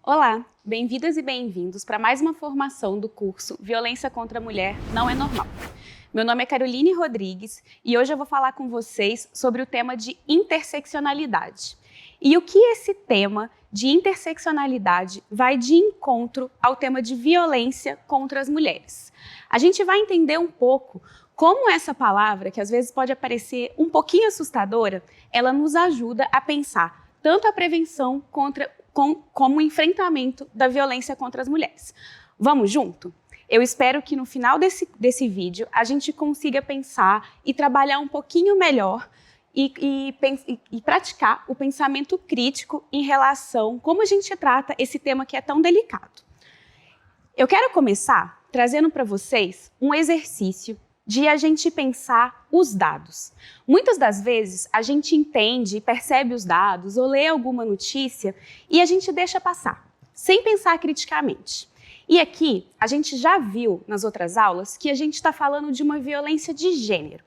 Olá, bem-vindas e bem-vindos para mais uma formação do curso Violência contra a Mulher Não é Normal. Meu nome é Caroline Rodrigues e hoje eu vou falar com vocês sobre o tema de interseccionalidade. E o que esse tema de interseccionalidade vai de encontro ao tema de violência contra as mulheres. A gente vai entender um pouco como essa palavra, que às vezes pode parecer um pouquinho assustadora, ela nos ajuda a pensar tanto a prevenção como o enfrentamento da violência contra as mulheres. Vamos junto? Eu espero que no final desse vídeo a gente consiga pensar e trabalhar um pouquinho melhor e praticar o pensamento crítico em relação a como a gente trata esse tema que é tão delicado. Eu quero começar trazendo para vocês um exercício de a gente pensar os dados. Muitas das vezes a gente entende e percebe os dados ou lê alguma notícia e a gente deixa passar, sem pensar criticamente. E aqui a gente já viu nas outras aulas que a gente está falando de uma violência de gênero.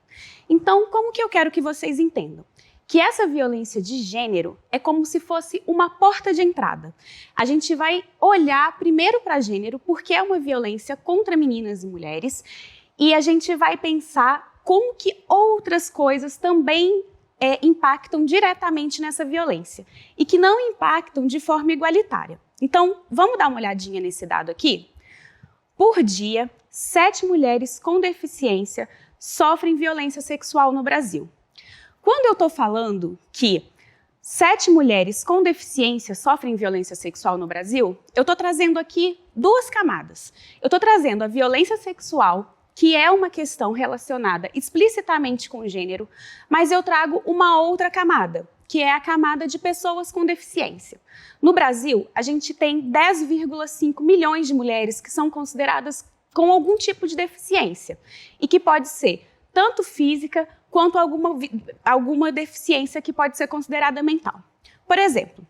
Então, como que eu quero que vocês entendam? Que essa violência de gênero é como se fosse uma porta de entrada. A gente vai olhar primeiro para gênero, porque é uma violência contra meninas e mulheres, e a gente vai pensar como que outras coisas também impactam diretamente nessa violência e que não impactam de forma igualitária. Então, vamos dar uma olhadinha nesse dado aqui? Por dia, 7 mulheres com deficiência sofrem violência sexual no Brasil. Quando eu estou falando que 7 mulheres com deficiência sofrem violência sexual no Brasil, eu estou trazendo aqui duas camadas. Eu estou trazendo a violência sexual, que é uma questão relacionada explicitamente com o gênero, mas eu trago uma outra camada, que é a camada de pessoas com deficiência. No Brasil, a gente tem 10,5 milhões de mulheres que são consideradas com algum tipo de deficiência, e que pode ser tanto física quanto alguma deficiência que pode ser considerada mental. Por exemplo,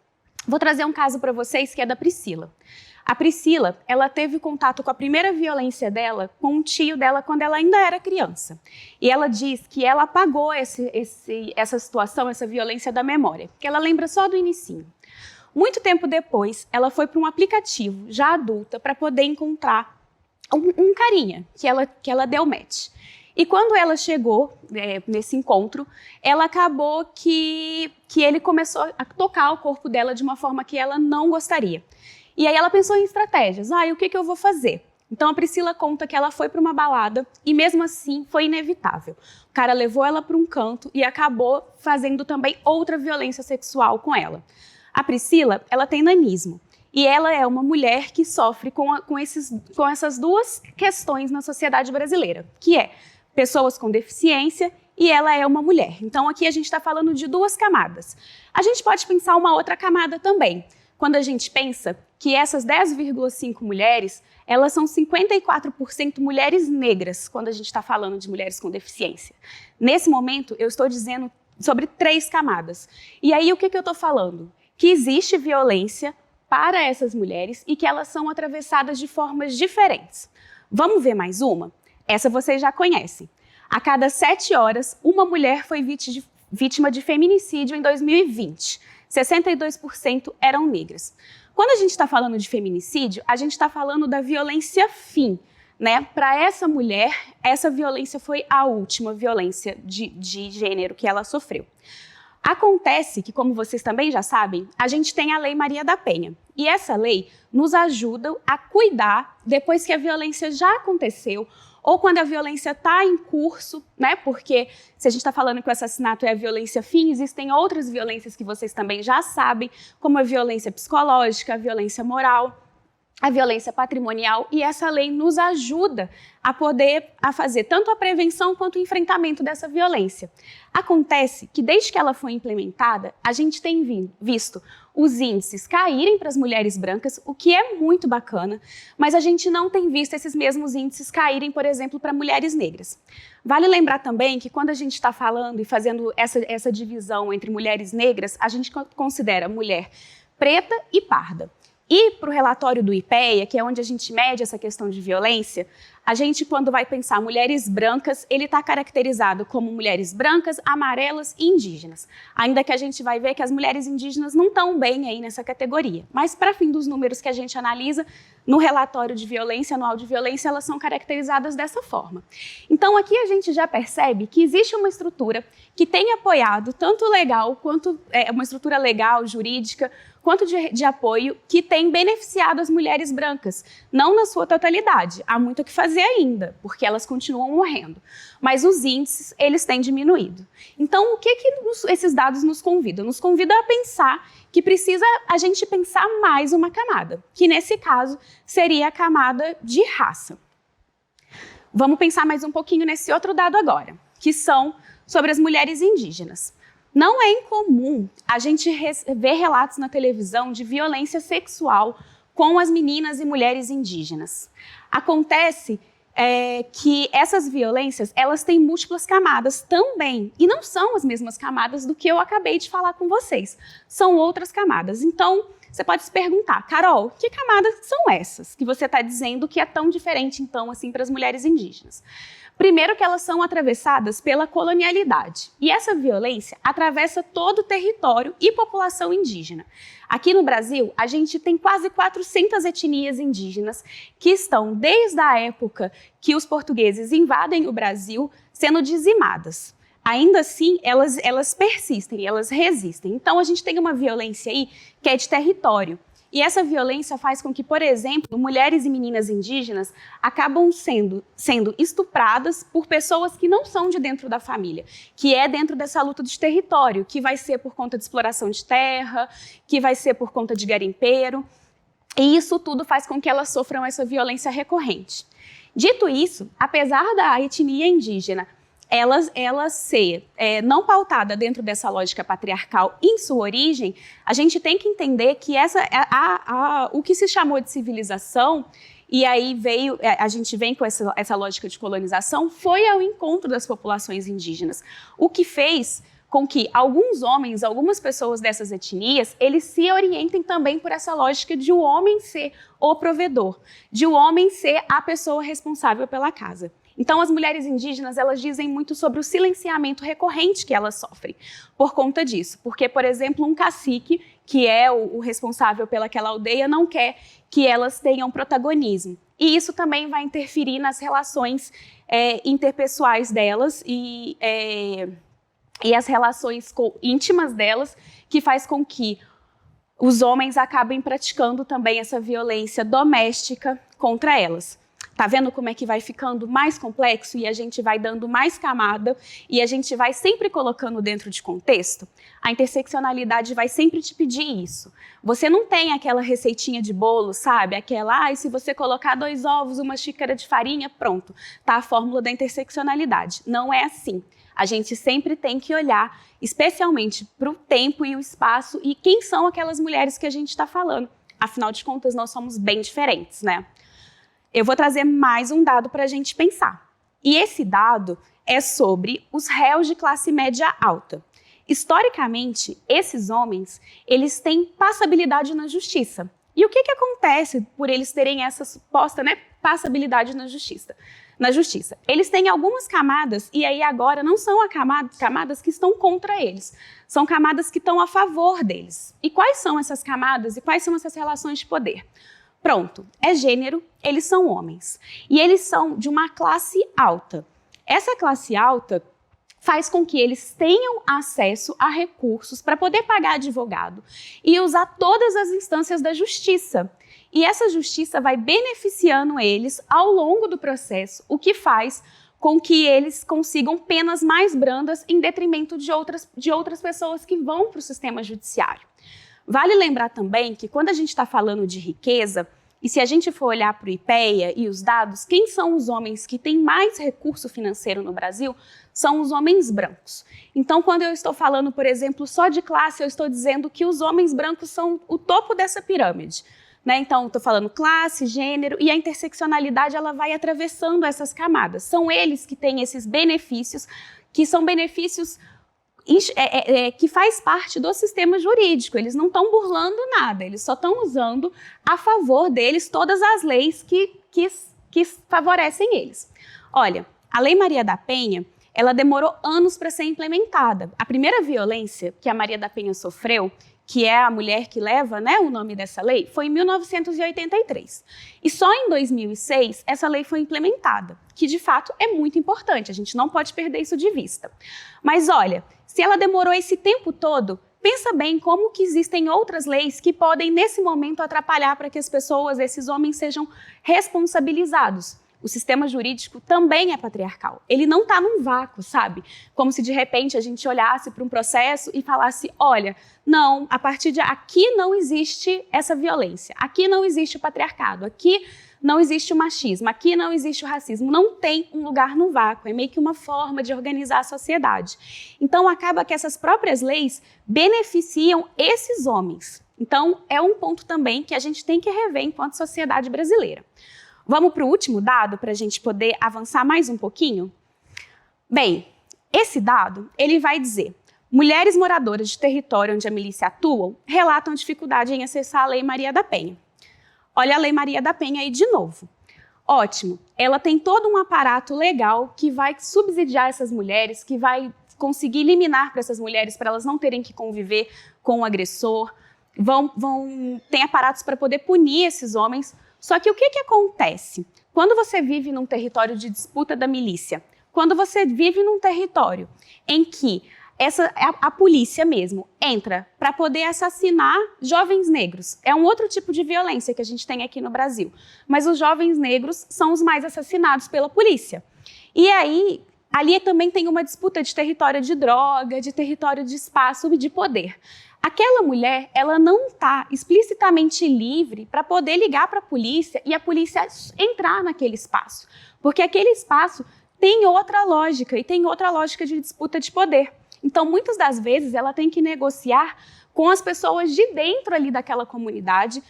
vou trazer um caso para vocês que é da Priscila. A Priscila, ela teve contato com a primeira violência dela com um tio dela quando ela ainda era criança. E ela diz que ela apagou essa situação, essa violência da memória, que ela lembra só do inicinho. Muito tempo depois, ela foi para um aplicativo, já adulta, para poder encontrar um carinha que ela deu match. E quando ela chegou nesse encontro, ela acabou que ele começou a tocar o corpo dela de uma forma que ela não gostaria. E aí ela pensou em estratégias. O que eu vou fazer? Então a Priscila conta que ela foi para uma balada e mesmo assim foi inevitável. O cara levou ela para um canto e acabou fazendo também outra violência sexual com ela. A Priscila, ela tem nanismo. E ela é uma mulher que sofre com essas duas questões na sociedade brasileira, que é pessoas com deficiência e ela é uma mulher. Então aqui a gente está falando de duas camadas. A gente pode pensar uma outra camada também. Quando a gente pensa que essas 10,5 mulheres, elas são 54% mulheres negras, quando a gente está falando de mulheres com deficiência. Nesse momento, eu estou dizendo sobre 3 camadas. E aí, o que eu estou falando? Que existe violência para essas mulheres e que elas são atravessadas de formas diferentes. Vamos ver mais uma? Essa vocês já conhecem. A cada 7 horas, uma mulher foi vítima de feminicídio em 2020. 62% eram negras. Quando a gente está falando de feminicídio, a gente está falando da violência fim, né? Para essa mulher, essa violência foi a última violência de gênero que ela sofreu. Acontece que, como vocês também já sabem, a gente tem a Lei Maria da Penha. E essa lei nos ajuda a cuidar depois que a violência já aconteceu ou quando a violência está em curso, né? Porque se a gente está falando que o assassinato é a violência fim, existem outras violências que vocês também já sabem, como a violência psicológica, a violência moral, a violência patrimonial, e essa lei nos ajuda a fazer tanto a prevenção quanto o enfrentamento dessa violência. Acontece que desde que ela foi implementada, a gente tem visto os índices caírem para as mulheres brancas, o que é muito bacana, mas a gente não tem visto esses mesmos índices caírem, por exemplo, para mulheres negras. Vale lembrar também que quando a gente está falando e fazendo essa divisão entre mulheres negras, a gente considera mulher preta e parda. E para o relatório do IPEA, que é onde a gente mede essa questão de violência, a gente, quando vai pensar mulheres brancas, ele está caracterizado como mulheres brancas, amarelas e indígenas. Ainda que a gente vai ver que as mulheres indígenas não estão bem aí nessa categoria. Mas, para fim dos números que a gente analisa, no relatório de violência, anual de violência, elas são caracterizadas dessa forma. Então, aqui a gente já percebe que existe uma estrutura que tem apoiado tanto legal, quanto uma estrutura legal, jurídica, quanto de apoio que tem beneficiado as mulheres brancas, não na sua totalidade. Há muito o que fazer ainda, porque elas continuam morrendo. Mas os índices, eles têm diminuído. Então, o que esses dados nos convidam? Nos convidam a pensar que precisa a gente pensar mais uma camada, que nesse caso seria a camada de raça. Vamos pensar mais um pouquinho nesse outro dado agora, que são sobre as mulheres indígenas. Não é incomum a gente ver relatos na televisão de violência sexual com as meninas e mulheres indígenas. Acontece que essas violências, elas têm múltiplas camadas também, e não são as mesmas camadas do que eu acabei de falar com vocês, são outras camadas. Então, você pode se perguntar, Carol, que camadas são essas que você está dizendo que é tão diferente, então, assim, para as mulheres indígenas? Primeiro que elas são atravessadas pela colonialidade, e essa violência atravessa todo o território e população indígena. Aqui no Brasil, a gente tem quase 400 etnias indígenas que estão, desde a época que os portugueses invadem o Brasil, sendo dizimadas. Ainda assim, elas persistem, elas resistem. Então, a gente tem uma violência aí que é de território. E essa violência faz com que, por exemplo, mulheres e meninas indígenas acabam sendo estupradas por pessoas que não são de dentro da família, que é dentro dessa luta de território, que vai ser por conta de exploração de terra, que vai ser por conta de garimpeiro. E isso tudo faz com que elas sofram essa violência recorrente. Dito isso, apesar da etnia indígena ela ser não pautada dentro dessa lógica patriarcal em sua origem, a gente tem que entender que o que se chamou de civilização, e aí a gente vem com essa lógica de colonização, foi ao encontro das populações indígenas, o que fez com que alguns homens, algumas pessoas dessas etnias, eles se orientem também por essa lógica de o homem ser o provedor, de o homem ser a pessoa responsável pela casa. Então, as mulheres indígenas, elas dizem muito sobre o silenciamento recorrente que elas sofrem por conta disso. Porque, por exemplo, um cacique, que é o responsável pelaquela aldeia, não quer que elas tenham protagonismo. E isso também vai interferir nas relações interpessoais delas e as relações íntimas delas, que faz com que os homens acabem praticando também essa violência doméstica contra elas. Tá vendo como é que vai ficando mais complexo e a gente vai dando mais camada e a gente vai sempre colocando dentro de contexto? A interseccionalidade vai sempre te pedir isso. Você não tem aquela receitinha de bolo, sabe? Aquela, se você colocar 2 ovos, 1 xícara de farinha, pronto, tá a fórmula da interseccionalidade. Não é assim. A gente sempre tem que olhar especialmente para o tempo e o espaço e quem são aquelas mulheres que a gente está falando. Afinal de contas, nós somos bem diferentes, né? Eu vou trazer mais um dado para a gente pensar. E esse dado é sobre os réus de classe média alta. Historicamente, esses homens, eles têm passabilidade na justiça. E o que acontece por eles terem essa suposta, passabilidade na justiça? Eles têm algumas camadas, e aí agora não são camadas que estão contra eles, são camadas que estão a favor deles. E quais são essas camadas e quais são essas relações de poder? Pronto, é gênero, eles são homens. E eles são de uma classe alta. Essa classe alta faz com que eles tenham acesso a recursos para poder pagar advogado e usar todas as instâncias da justiça. E essa justiça vai beneficiando eles ao longo do processo, o que faz com que eles consigam penas mais brandas em detrimento de outras pessoas que vão para o sistema judiciário. Vale lembrar também que quando a gente está falando de riqueza, e se a gente for olhar para o IPEA e os dados, quem são os homens que têm mais recurso financeiro no Brasil? São os homens brancos. Então, quando eu estou falando, por exemplo, só de classe, eu estou dizendo que os homens brancos são o topo dessa pirâmide. Então, estou falando classe, gênero, e a interseccionalidade ela vai atravessando essas camadas. São eles que têm esses benefícios, que são benefícios que faz parte do sistema jurídico. Eles não estão burlando nada, eles só estão usando a favor deles todas as leis que favorecem eles. Olha, a Lei Maria da Penha, ela demorou anos para ser implementada. A primeira violência que a Maria da Penha sofreu, que é a mulher que leva, né, o nome dessa lei, foi em 1983. E só em 2006 essa lei foi implementada, que de fato é muito importante, a gente não pode perder isso de vista. Mas olha, se ela demorou esse tempo todo, pensa bem como que existem outras leis que podem, nesse momento, atrapalhar para que as pessoas, esses homens, sejam responsabilizados. O sistema jurídico também é patriarcal. Ele não está num vácuo, sabe? Como se de repente a gente olhasse para um processo e falasse, olha, não, a partir de aqui não existe essa violência, aqui não existe o patriarcado, aqui não existe o machismo, aqui não existe o racismo. Não tem um lugar no vácuo, é meio que uma forma de organizar a sociedade. Então acaba que essas próprias leis beneficiam esses homens. Então é um ponto também que a gente tem que rever enquanto sociedade brasileira. Vamos para o último dado para a gente poder avançar mais um pouquinho? Bem, esse dado ele vai dizer: mulheres moradoras de território onde a milícia atuam relatam dificuldade em acessar a Lei Maria da Penha. Olha a Lei Maria da Penha aí de novo. Ótimo, ela tem todo um aparato legal que vai subsidiar essas mulheres, que vai conseguir liminar para essas mulheres, para elas não terem que conviver com o agressor, tem aparatos para poder punir esses homens. Só que o que acontece? Quando você vive num território de disputa da milícia, quando você vive num território em que a polícia mesmo entra para poder assassinar jovens negros, é um outro tipo de violência que a gente tem aqui no Brasil, mas os jovens negros são os mais assassinados pela polícia. E aí, ali também tem uma disputa de território de droga, de território de espaço e de poder. Aquela mulher, ela não está explicitamente livre para poder ligar para a polícia e a polícia entrar naquele espaço, porque aquele espaço tem outra lógica e tem outra lógica de disputa de poder. Então, muitas das vezes, ela tem que negociar com as pessoas de dentro ali daquela comunidade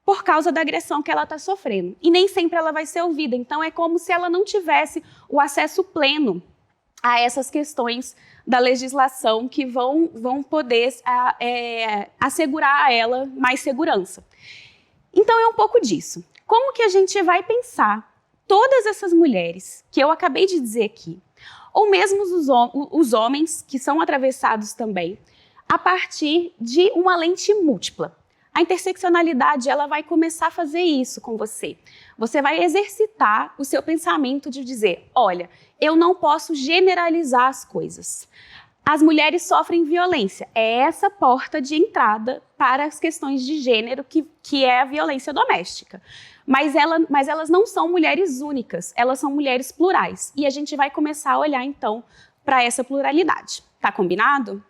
por causa da agressão que ela está sofrendo. E nem sempre ela vai ser ouvida. Então, é como se ela não tivesse o acesso pleno a essas questões da legislação que vão poder assegurar a ela mais segurança. Então, é um pouco disso. Como que a gente vai pensar todas essas mulheres que eu acabei de dizer aqui, ou mesmo os homens que são atravessados também, a partir de uma lente múltipla? A interseccionalidade, ela vai começar a fazer isso com você. Você vai exercitar o seu pensamento de dizer, olha, eu não posso generalizar as coisas. As mulheres sofrem violência. É essa porta de entrada para as questões de gênero que é a violência doméstica. Mas elas não são mulheres únicas, elas são mulheres plurais. E a gente vai começar a olhar, então, para essa pluralidade. Tá combinado?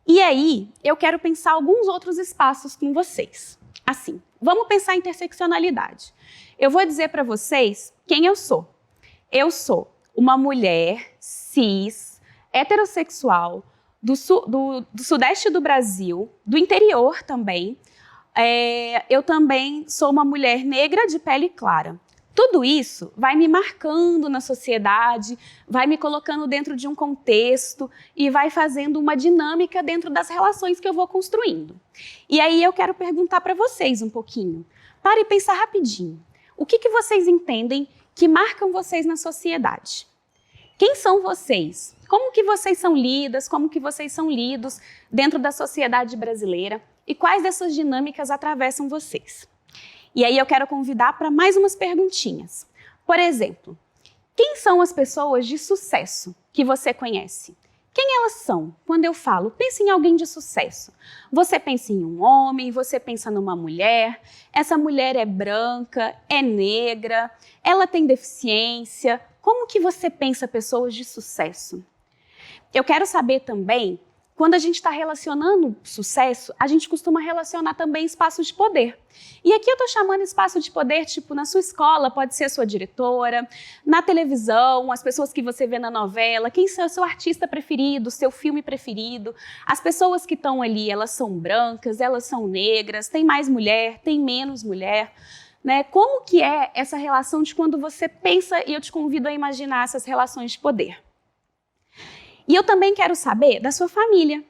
E aí, eu quero pensar alguns outros espaços com vocês. Assim, vamos pensar em interseccionalidade. Eu vou dizer para vocês quem eu sou. Eu sou uma mulher cis, heterossexual, do sudeste do Brasil, do interior também. Eu também sou uma mulher negra de pele clara. Tudo isso vai me marcando na sociedade, vai me colocando dentro de um contexto e vai fazendo uma dinâmica dentro das relações que eu vou construindo. E aí eu quero perguntar para vocês um pouquinho. Para e pensar rapidinho. O que vocês entendem que marcam vocês na sociedade? Quem são vocês? Como que vocês são lidas? Como que vocês são lidos dentro da sociedade brasileira? E quais dessas dinâmicas atravessam vocês? E aí eu quero convidar para mais umas perguntinhas. Por exemplo, quem são as pessoas de sucesso que você conhece? Quem elas são? Quando eu falo, pense em alguém de sucesso. Você pensa em um homem, você pensa numa mulher, essa mulher é branca, é negra, ela tem deficiência. Como que você pensa pessoas de sucesso? Eu quero saber também, quando a gente está relacionando sucesso, a gente costuma relacionar também espaços de poder. E aqui eu estou chamando espaço de poder, tipo, na sua escola, pode ser a sua diretora, na televisão, as pessoas que você vê na novela, quem é o seu artista preferido, seu filme preferido. As pessoas que estão ali, elas são brancas, elas são negras, tem mais mulher, tem menos mulher, né? Como que é essa relação de quando você pensa, e eu te convido a imaginar essas relações de poder? E eu também quero saber da sua família.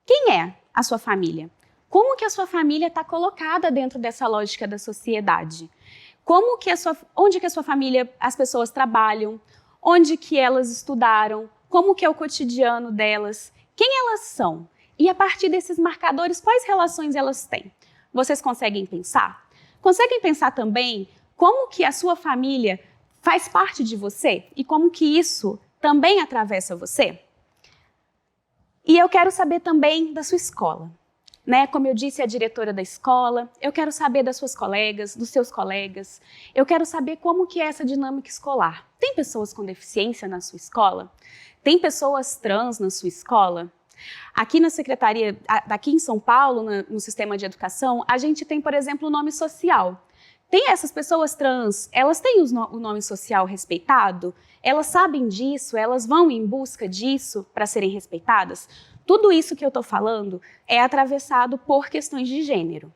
Quem é a sua família? Como que a sua família está colocada dentro dessa lógica da sociedade? Onde que a sua família, as pessoas trabalham? Onde que elas estudaram? Como que é o cotidiano delas? Quem elas são? E a partir desses marcadores, quais relações elas têm? Vocês conseguem pensar? Conseguem pensar também como que a sua família faz parte de você e como que isso também atravessa você? E eu quero saber também da sua escola. Né? Como eu disse, a diretora da escola, eu quero saber das suas colegas, dos seus colegas, eu quero saber como que é essa dinâmica escolar. Tem pessoas com deficiência na sua escola? Tem pessoas trans na sua escola? Aqui na Secretaria, aqui em São Paulo, no Sistema de Educação, a gente tem, por exemplo, o nome social. Tem essas pessoas trans, elas têm o nome social respeitado? Elas sabem disso? Elas vão em busca disso para serem respeitadas? Tudo isso que eu estou falando é atravessado por questões de gênero.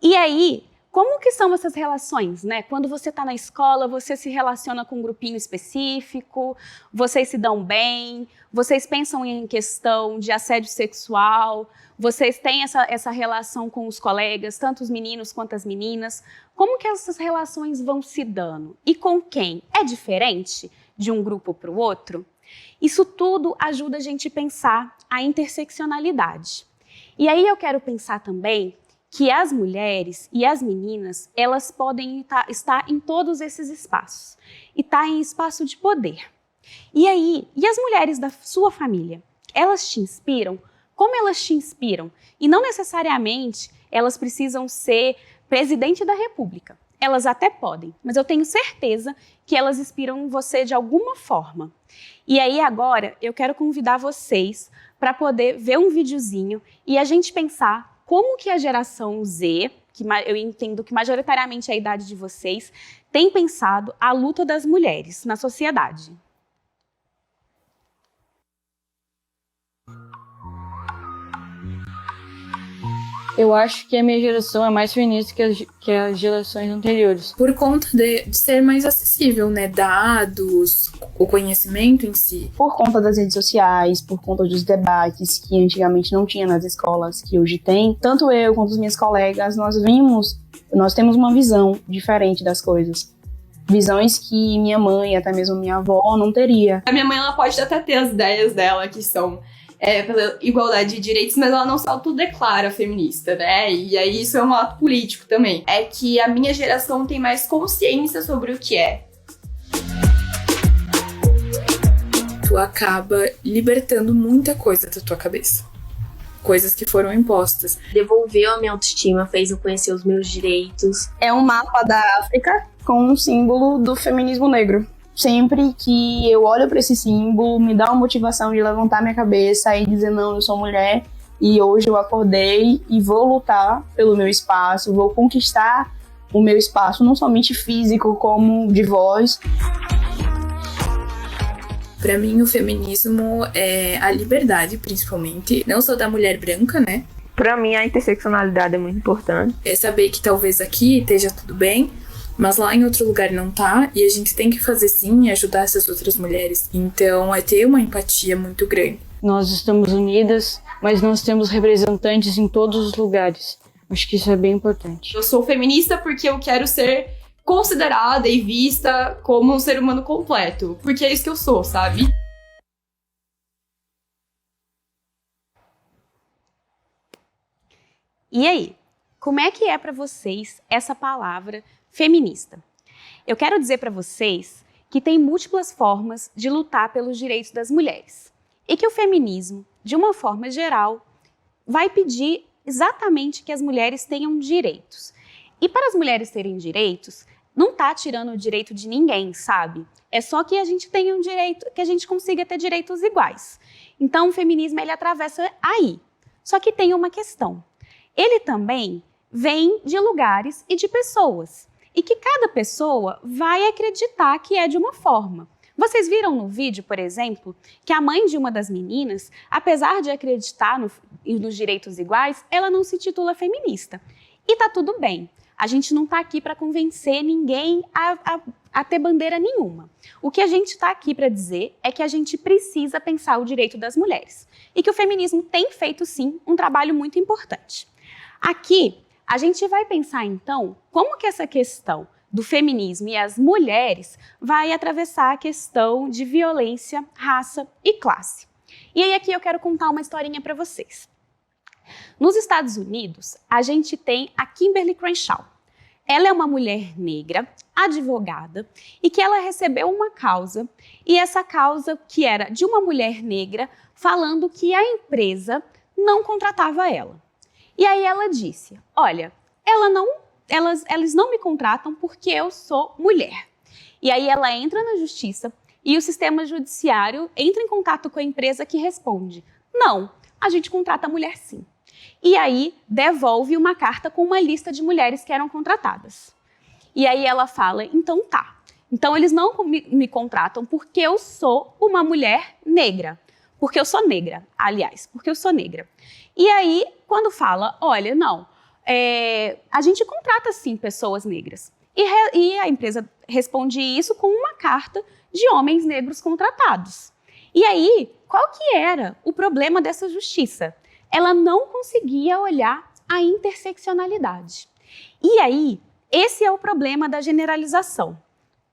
E aí, como que são essas relações, né? Quando você está na escola, você se relaciona com um grupinho específico, vocês se dão bem, vocês pensam em questão de assédio sexual, vocês têm essa relação com os colegas, tanto os meninos quanto as meninas. Como que essas relações vão se dando? E com quem? É diferente de um grupo para o outro? Isso tudo ajuda a gente a pensar a interseccionalidade. E aí eu quero pensar também que as mulheres e as meninas, elas podem estar em todos esses espaços. E estar em espaço de poder. E aí, e as mulheres da sua família? Elas te inspiram? Como elas te inspiram? E não necessariamente elas precisam ser presidente da República. Elas até podem, mas eu tenho certeza que elas inspiram você de alguma forma. E aí agora eu quero convidar vocês para poder ver um videozinho e a gente pensar como que a geração Z, que eu entendo que majoritariamente é a idade de vocês, tem pensado a luta das mulheres na sociedade. Eu acho que a minha geração é mais feminista que as gerações anteriores. Por conta de ser mais acessível, né? Dados, o conhecimento em si. Por conta das redes sociais, por conta dos debates que antigamente não tinha nas escolas, que hoje tem. Tanto eu quanto as minhas colegas, nós temos uma visão diferente das coisas. Visões que minha mãe, até mesmo minha avó, não teria. A minha mãe, ela pode até ter as ideias dela que são pela igualdade de direitos, mas ela não se autodeclara feminista, né? E aí isso é um ato político também. É que a minha geração tem mais consciência sobre o que é. Tu acaba libertando muita coisa da tua cabeça. Coisas que foram impostas. Devolveu a minha autoestima, fez eu conhecer os meus direitos. É um mapa da África com um símbolo do feminismo negro. Sempre que eu olho para esse símbolo, me dá uma motivação de levantar minha cabeça e dizer, não, eu sou mulher e hoje eu acordei e vou lutar pelo meu espaço, vou conquistar o meu espaço, não somente físico, como de voz. Pra mim, o feminismo é a liberdade, principalmente, não só da mulher branca, né? Pra mim, a interseccionalidade é muito importante. É saber que talvez aqui esteja tudo bem, mas lá em outro lugar não tá, e a gente tem que fazer sim e ajudar essas outras mulheres. Então é ter uma empatia muito grande. Nós estamos unidas, mas nós temos representantes em todos os lugares. Acho que isso é bem importante. Eu sou feminista porque eu quero ser considerada e vista como um ser humano completo. Porque é isso que eu sou, sabe? E aí, como é que é para vocês essa palavra feminista? Eu quero dizer para vocês que tem múltiplas formas de lutar pelos direitos das mulheres e que o feminismo, de uma forma geral, vai pedir exatamente que as mulheres tenham direitos. E para as mulheres terem direitos, não está tirando o direito de ninguém, sabe? É só que a gente tenha um direito, que a gente consiga ter direitos iguais. Então o feminismo ele atravessa aí. Só que tem uma questão. Ele também vem de lugares e de pessoas. E que cada pessoa vai acreditar que é de uma forma. Vocês viram no vídeo, por exemplo, que a mãe de uma das meninas, apesar de acreditar nos direitos iguais, ela não se titula feminista. E tá tudo bem. A gente não está aqui para convencer ninguém a ter bandeira nenhuma. O que a gente está aqui para dizer é que a gente precisa pensar o direito das mulheres e que o feminismo tem feito, sim, um trabalho muito importante. Aqui, a gente vai pensar, então, como que essa questão do feminismo e as mulheres vai atravessar a questão de violência, raça e classe. E aí aqui eu quero contar uma historinha para vocês. Nos Estados Unidos, a gente tem a Kimberly Crenshaw. Ela é uma mulher negra, advogada, e que ela recebeu uma causa, e essa causa que era de uma mulher negra falando que a empresa não contratava ela. E aí ela disse, olha, eles não me contratam porque eu sou mulher. E aí ela entra na justiça e o sistema judiciário entra em contato com a empresa que responde, não, a gente contrata a mulher sim. E aí devolve uma carta com uma lista de mulheres que eram contratadas. E aí ela fala, então tá, então eles não me contratam porque eu sou uma mulher negra. Porque eu sou negra, aliás, porque eu sou negra. E aí, quando fala, olha, não, a gente contrata sim pessoas negras. E a empresa responde isso com uma carta de homens negros contratados. E aí, qual que era o problema dessa justiça? Ela não conseguia olhar a interseccionalidade. E aí, esse é o problema da generalização.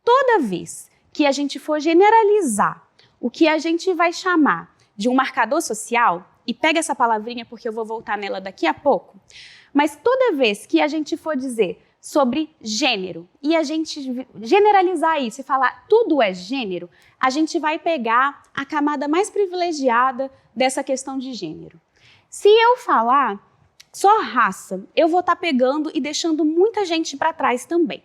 Toda vez que a gente for generalizar o que a gente vai chamar de um marcador social, e pega essa palavrinha porque eu vou voltar nela daqui a pouco, mas toda vez que a gente for dizer sobre gênero e a gente generalizar isso e falar tudo é gênero, a gente vai pegar a camada mais privilegiada dessa questão de gênero. Se eu falar só raça, eu vou estar pegando e deixando muita gente para trás também.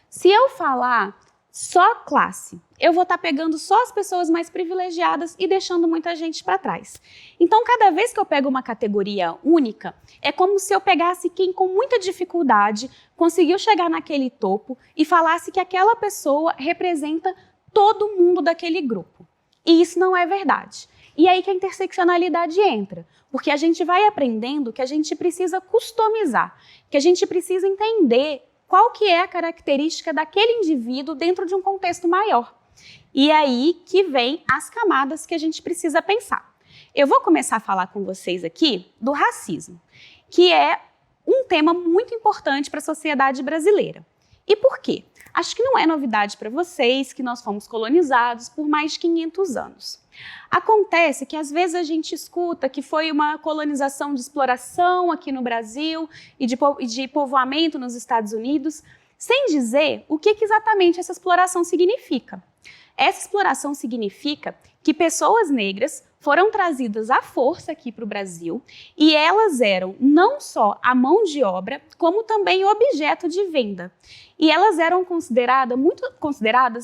Se eu falar só classe, eu vou estar pegando só as pessoas mais privilegiadas e deixando muita gente para trás. Então, cada vez que eu pego uma categoria única, é como se eu pegasse quem com muita dificuldade conseguiu chegar naquele topo e falasse que aquela pessoa representa todo mundo daquele grupo. E isso não é verdade. E aí que a interseccionalidade entra, porque a gente vai aprendendo que a gente precisa customizar, que a gente precisa entender qual que é a característica daquele indivíduo dentro de um contexto maior. E aí que vem as camadas que a gente precisa pensar. Eu vou começar a falar com vocês aqui do racismo, que é um tema muito importante para a sociedade brasileira. E por quê? Acho que não é novidade para vocês que nós fomos colonizados por mais de 500 anos. Acontece que às vezes a gente escuta que foi uma colonização de exploração aqui no Brasil e de povoamento nos Estados Unidos, sem dizer o que exatamente essa exploração significa. Essa exploração significa que pessoas negras foram trazidas à força aqui para o Brasil e elas eram não só a mão de obra, como também objeto de venda. E elas eram consideradas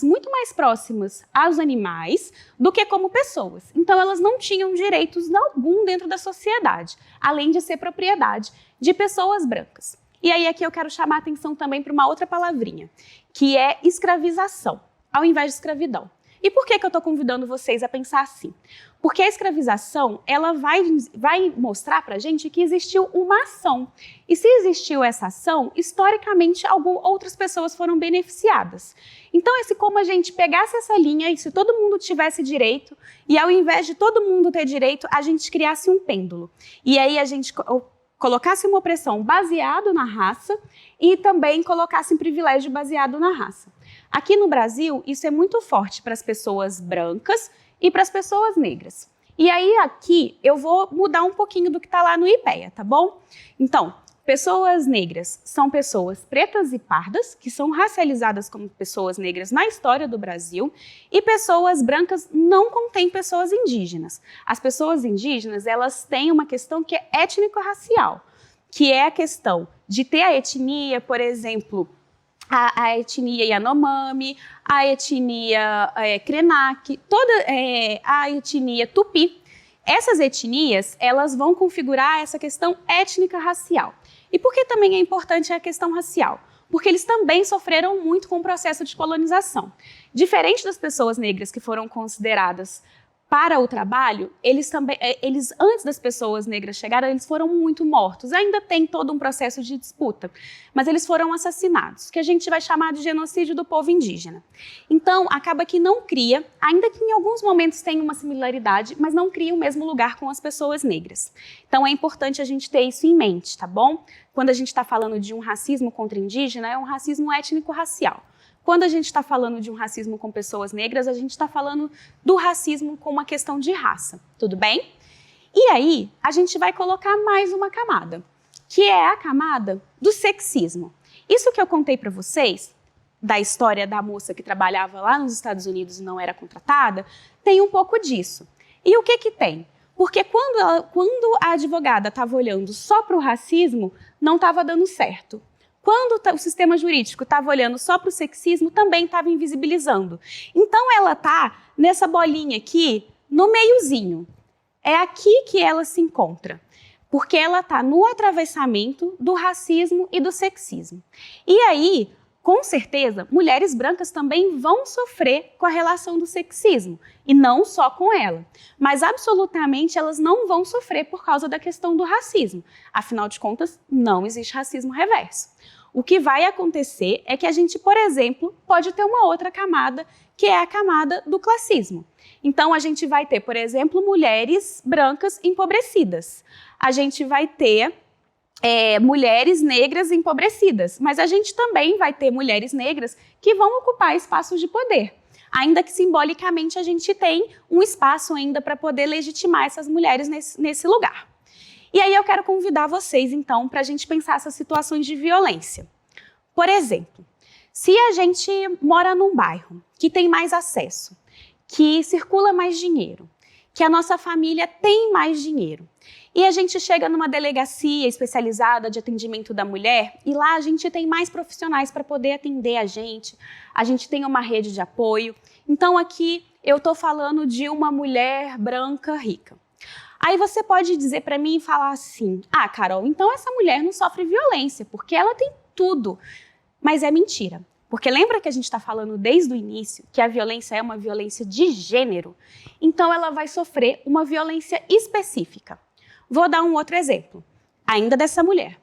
muito mais próximas aos animais do que como pessoas. Então elas não tinham direitos algum dentro da sociedade, além de ser propriedade de pessoas brancas. E aí aqui eu quero chamar a atenção também para uma outra palavrinha, que é escravização, ao invés de escravidão. E por que eu estou convidando vocês a pensar assim? Porque a escravização, ela vai mostrar para a gente que existiu uma ação. E se existiu essa ação, historicamente, outras pessoas foram beneficiadas. Então, é como a gente pegasse essa linha e se todo mundo tivesse direito, e ao invés de todo mundo ter direito, a gente criasse um pêndulo. E aí a gente colocasse uma opressão baseada na raça e também colocasse um privilégio baseado na raça. Aqui no Brasil, isso é muito forte para as pessoas brancas e para as pessoas negras. E aí aqui eu vou mudar um pouquinho do que está lá no IPEA, tá bom? Então, pessoas negras são pessoas pretas e pardas, que são racializadas como pessoas negras na história do Brasil, e pessoas brancas não contêm pessoas indígenas. As pessoas indígenas, elas têm uma questão que é étnico-racial, que é a questão de ter a etnia, por exemplo, a etnia Yanomami, a etnia Krenak, a etnia Tupi. Essas etnias, elas vão configurar essa questão étnica-racial. E por que também é importante a questão racial? Porque eles também sofreram muito com o processo de colonização. Diferente das pessoas negras que foram consideradas para o trabalho, eles antes das pessoas negras chegarem, eles foram muito mortos. Ainda tem todo um processo de disputa, mas eles foram assassinados, que a gente vai chamar de genocídio do povo indígena. Então, acaba que não cria, ainda que em alguns momentos tenha uma similaridade, mas não cria o mesmo lugar com as pessoas negras. Então, é importante a gente ter isso em mente, tá bom? Quando a gente está falando de um racismo contra indígena, é um racismo étnico-racial. Quando a gente está falando de um racismo com pessoas negras, a gente está falando do racismo com uma questão de raça, tudo bem? E aí, a gente vai colocar mais uma camada, que é a camada do sexismo. Isso que eu contei para vocês, da história da moça que trabalhava lá nos Estados Unidos e não era contratada, tem um pouco disso. E o que que tem? Porque quando a advogada estava olhando só para o racismo, não estava dando certo. Quando o sistema jurídico estava olhando só para o sexismo, também estava invisibilizando. Então, ela está nessa bolinha aqui, no meiozinho. É aqui que ela se encontra. Porque ela está no atravessamento do racismo e do sexismo. E aí, com certeza, mulheres brancas também vão sofrer com a relação do sexismo. E não só com ela. Mas, absolutamente, elas não vão sofrer por causa da questão do racismo. Afinal de contas, não existe racismo reverso. O que vai acontecer é que a gente, por exemplo, pode ter uma outra camada, que é a camada do classismo. Então, a gente vai ter, por exemplo, mulheres brancas empobrecidas. A gente vai ter mulheres negras empobrecidas, mas a gente também vai ter mulheres negras que vão ocupar espaços de poder. Ainda que simbolicamente a gente tem um espaço ainda para poder legitimar essas mulheres nesse lugar. E aí eu quero convidar vocês, então, para a gente pensar essas situações de violência. Por exemplo, se a gente mora num bairro que tem mais acesso, que circula mais dinheiro, que a nossa família tem mais dinheiro, e a gente chega numa delegacia especializada de atendimento da mulher, e lá a gente tem mais profissionais para poder atender a gente tem uma rede de apoio. Então aqui eu estou falando de uma mulher branca rica. Aí você pode dizer para mim e falar assim, ah, Carol, então essa mulher não sofre violência, porque ela tem tudo. Mas é mentira. Porque lembra que a gente está falando desde o início que a violência é uma violência de gênero? Então ela vai sofrer uma violência específica. Vou dar um outro exemplo, ainda dessa mulher.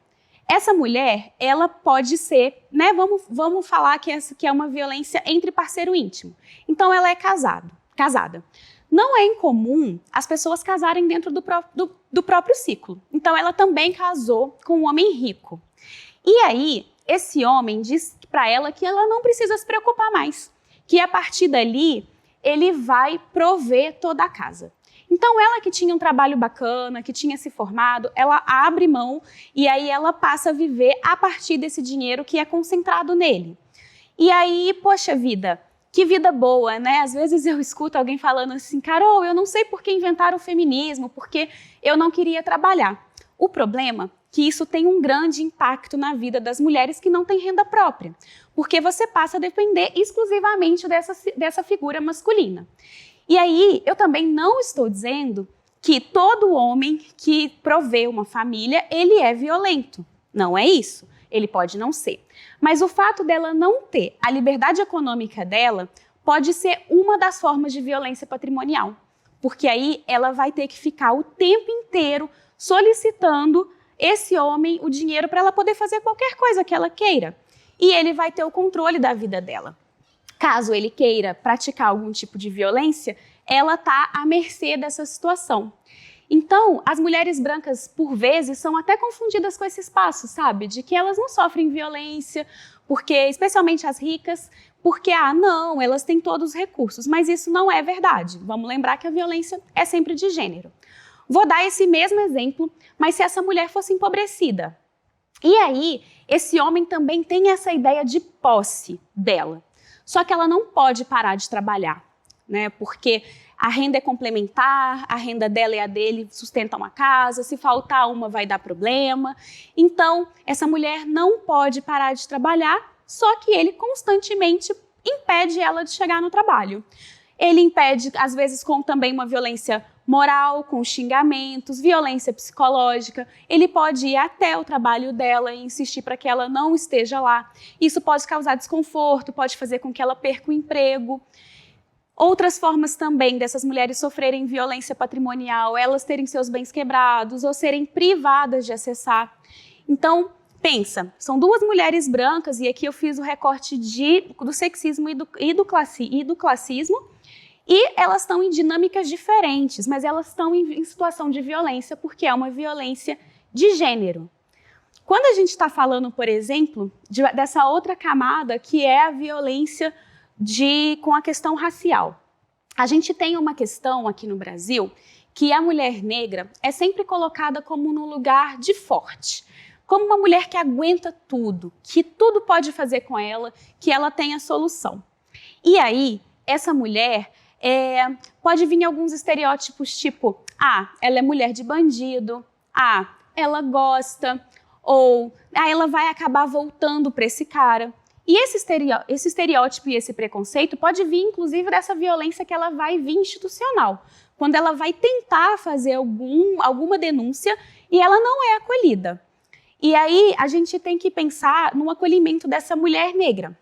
Essa mulher, ela pode ser, né, vamos falar que é uma violência entre parceiro íntimo. Então ela é casada. Não é incomum as pessoas casarem dentro do próprio ciclo. Então, ela também casou com um homem rico. E aí, esse homem diz para ela que ela não precisa se preocupar mais. Que a partir dali, ele vai prover toda a casa. Então, ela que tinha um trabalho bacana, que tinha se formado, ela abre mão e aí ela passa a viver a partir desse dinheiro que é concentrado nele. E aí, poxa vida, que vida boa, né? Às vezes eu escuto alguém falando assim, Carol, eu não sei por que inventaram o feminismo, porque eu não queria trabalhar. O problema é que isso tem um grande impacto na vida das mulheres que não têm renda própria, porque você passa a depender exclusivamente dessa figura masculina. E aí, eu também não estou dizendo que todo homem que provê uma família, ele é violento. Não é isso. Ele pode não ser. Mas o fato dela não ter a liberdade econômica dela pode ser uma das formas de violência patrimonial. Porque aí ela vai ter que ficar o tempo inteiro solicitando esse homem o dinheiro para ela poder fazer qualquer coisa que ela queira. E ele vai ter o controle da vida dela. Caso ele queira praticar algum tipo de violência, ela está à mercê dessa situação. Então, as mulheres brancas, por vezes, são até confundidas com esse espaço, sabe? De que elas não sofrem violência, porque, especialmente as ricas, porque, não, elas têm todos os recursos. Mas isso não é verdade. Vamos lembrar que a violência é sempre de gênero. Vou dar esse mesmo exemplo, mas se essa mulher fosse empobrecida. E aí, esse homem também tem essa ideia de posse dela. Só que ela não pode parar de trabalhar, né? Porque a renda é complementar, a renda dela e a dele sustentam a casa, se faltar uma vai dar problema. Então, essa mulher não pode parar de trabalhar, só que ele constantemente impede ela de chegar no trabalho. Ele impede, às vezes, com também uma violência moral, com xingamentos, violência psicológica. Ele pode ir até o trabalho dela e insistir para que ela não esteja lá. Isso pode causar desconforto, pode fazer com que ela perca o emprego. Outras formas também dessas mulheres sofrerem violência patrimonial, elas terem seus bens quebrados ou serem privadas de acessar. Então, pensa, são duas mulheres brancas, e aqui eu fiz o recorte do sexismo e do classismo, e elas estão em dinâmicas diferentes, mas elas estão em situação de violência, porque é uma violência de gênero. Quando a gente está falando, por exemplo, dessa outra camada, que é a violência com a questão racial, a gente tem uma questão aqui no Brasil que a mulher negra é sempre colocada como num lugar de forte, como uma mulher que aguenta tudo, que tudo pode fazer com ela, que ela tem a solução. E aí, essa mulher pode vir alguns estereótipos tipo, ela é mulher de bandido, ela gosta, ou ela vai acabar voltando para esse cara. E esse estereótipo e esse preconceito pode vir, inclusive, dessa violência que ela vai vir institucional, quando ela vai tentar fazer alguma denúncia e ela não é acolhida. E aí a gente tem que pensar no acolhimento dessa mulher negra.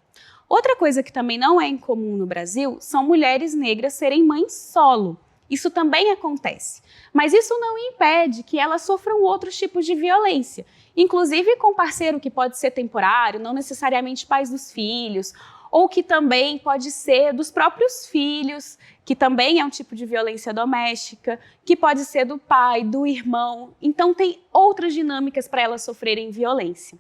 Outra coisa que também não é incomum no Brasil são mulheres negras serem mães solo. Isso também acontece, mas isso não impede que elas sofram outros tipos de violência, inclusive com parceiro que pode ser temporário, não necessariamente pais dos filhos, ou que também pode ser dos próprios filhos, que também é um tipo de violência doméstica, que pode ser do pai, do irmão. Então tem outras dinâmicas para elas sofrerem violência.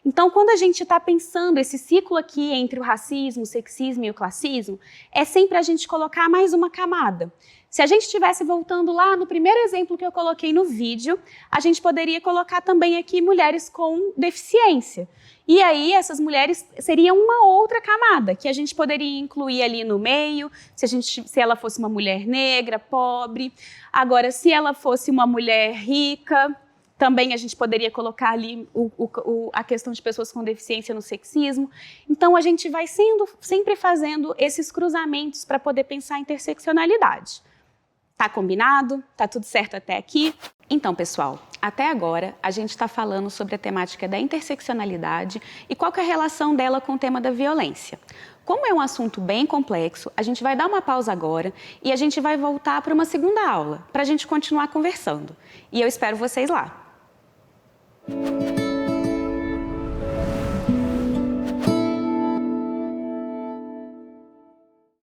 Então, quando a gente está pensando esse ciclo aqui entre o racismo, o sexismo e o classismo, é sempre a gente colocar mais uma camada. Se a gente estivesse voltando lá no primeiro exemplo que eu coloquei no vídeo, a gente poderia colocar também aqui mulheres com deficiência. E aí, essas mulheres seriam uma outra camada, que a gente poderia incluir ali no meio, se ela fosse uma mulher negra, pobre. Agora, se ela fosse uma mulher rica, também a gente poderia colocar ali a questão de pessoas com deficiência no sexismo. Então, a gente vai sempre fazendo esses cruzamentos para poder pensar a interseccionalidade. Tá combinado? Tá tudo certo até aqui? Então, pessoal, até agora a gente está falando sobre a temática da interseccionalidade e qual que é a relação dela com o tema da violência. Como é um assunto bem complexo, a gente vai dar uma pausa agora e a gente vai voltar para uma segunda aula, para a gente continuar conversando. E eu espero vocês lá.